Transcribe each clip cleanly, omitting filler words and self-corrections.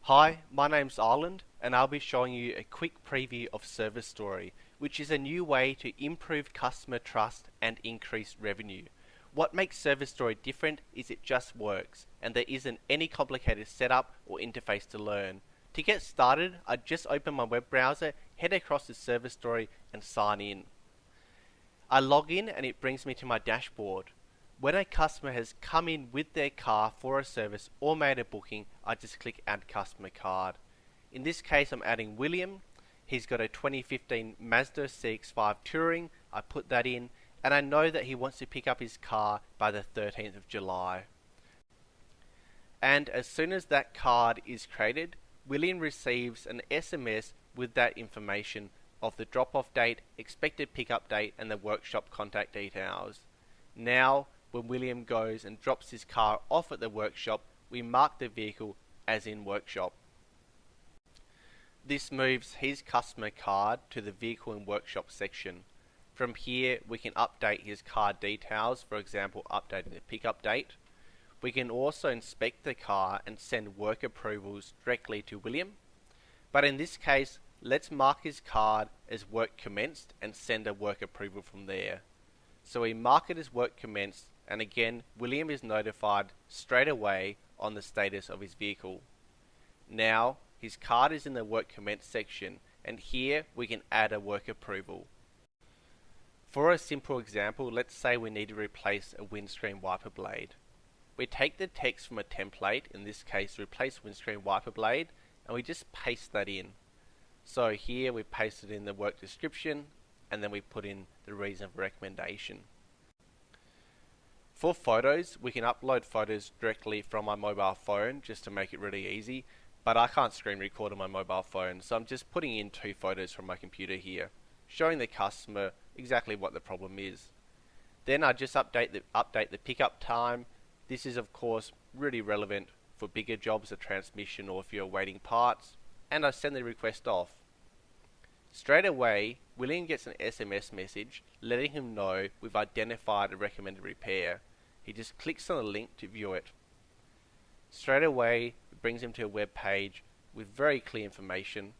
Hi, my name's Arland, and I'll be showing you a quick preview of Servistory, which is a new way to improve customer trust and increase revenue. What makes Servistory different is it just works, and there isn't any complicated setup or interface to learn. To get started, I just open my web browser, head across to Servistory and sign in. I log in and it brings me to my dashboard. When a customer has come in with their car for a service or made a booking, I just click Add Customer Card. In this case, I'm adding William. He's got a 2015 Mazda CX-5 Touring. I put that in, and I know that he wants to pick up his car by the 13th of July. And as soon as that card is created, William receives an SMS with that information of the drop-off date, expected pickup date, and the workshop contact details. Now, when William goes and drops his car off at the workshop, we mark the vehicle as in workshop. This moves his customer card to the vehicle and workshop section. From here, we can update his car details, for example, updating the pickup date. We can also inspect the car and send work approvals directly to William. But in this case, let's mark his card as work commenced and send a work approval from there. So we mark it as work commenced, and again, William is notified straight away on the status of his vehicle. Now, his card is in the work commenced section, and here we can add a work approval. For a simple example, let's say we need to replace a windscreen wiper blade. We take the text from a template, in this case replace windscreen wiper blade, and we just paste that in. So here we paste it in the work description, and then we put in the reason for recommendation. For photos, we can upload photos directly from my mobile phone just to make it really easy, but I can't screen record on my mobile phone, so I'm just putting in 2 photos from my computer here, showing the customer exactly what the problem is. Then I just update the pickup time. This is of course really relevant for bigger jobs, a transmission, or if you're waiting parts, and I send the request off. Straight away, William gets an SMS message letting him know we've identified a recommended repair. He just clicks on the link to view it. Straight away, it brings him to a web page with very clear information,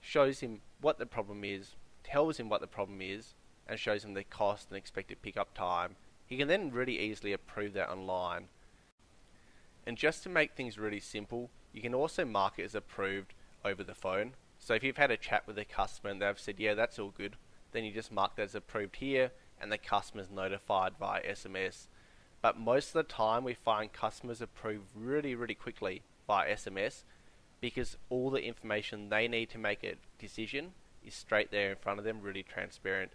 shows him what the problem is, tells him what the problem is, and shows him the cost and expected pickup time. He can then really easily approve that online. And just to make things really simple, you can also mark it as approved over the phone. So if you've had a chat with a customer and they've said, yeah, that's all good, then you just mark that as approved here, and the customer's notified via SMS. But most of the time we find customers approve really quickly via SMS because all the information they need to make a decision is straight there in front of them, really transparent.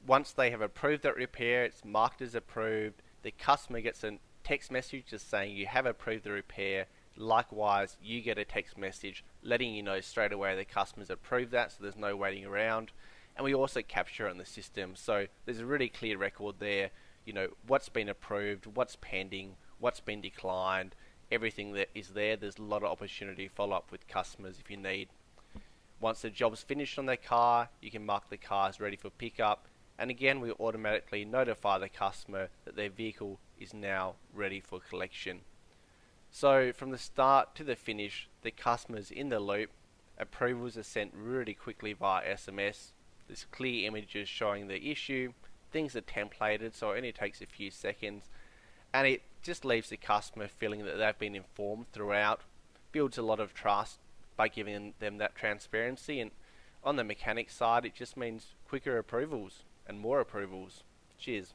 Once they have approved that repair, it's marked as approved. The customer gets a text message just saying you have approved the repair. Likewise, you get a text message letting you know straight away the customer's approved that, so there's no waiting around. And we also capture it in the system, so there's a really clear record there. You know, what's been approved, what's pending, what's been declined, everything that is there. There's a lot of opportunity to follow up with customers if you need. Once the job's finished on their car, you can mark the car as ready for pickup, and again we automatically notify the customer that their vehicle is now ready for collection. So from the start to the finish, the customer's in the loop. Approvals are sent really quickly via SMS. There's clear images showing the issue. Things are templated, so it only takes a few seconds. And it just leaves the customer feeling that they've been informed throughout. Builds a lot of trust by giving them that transparency. And on the mechanic side, it just means quicker approvals and more approvals. Cheers.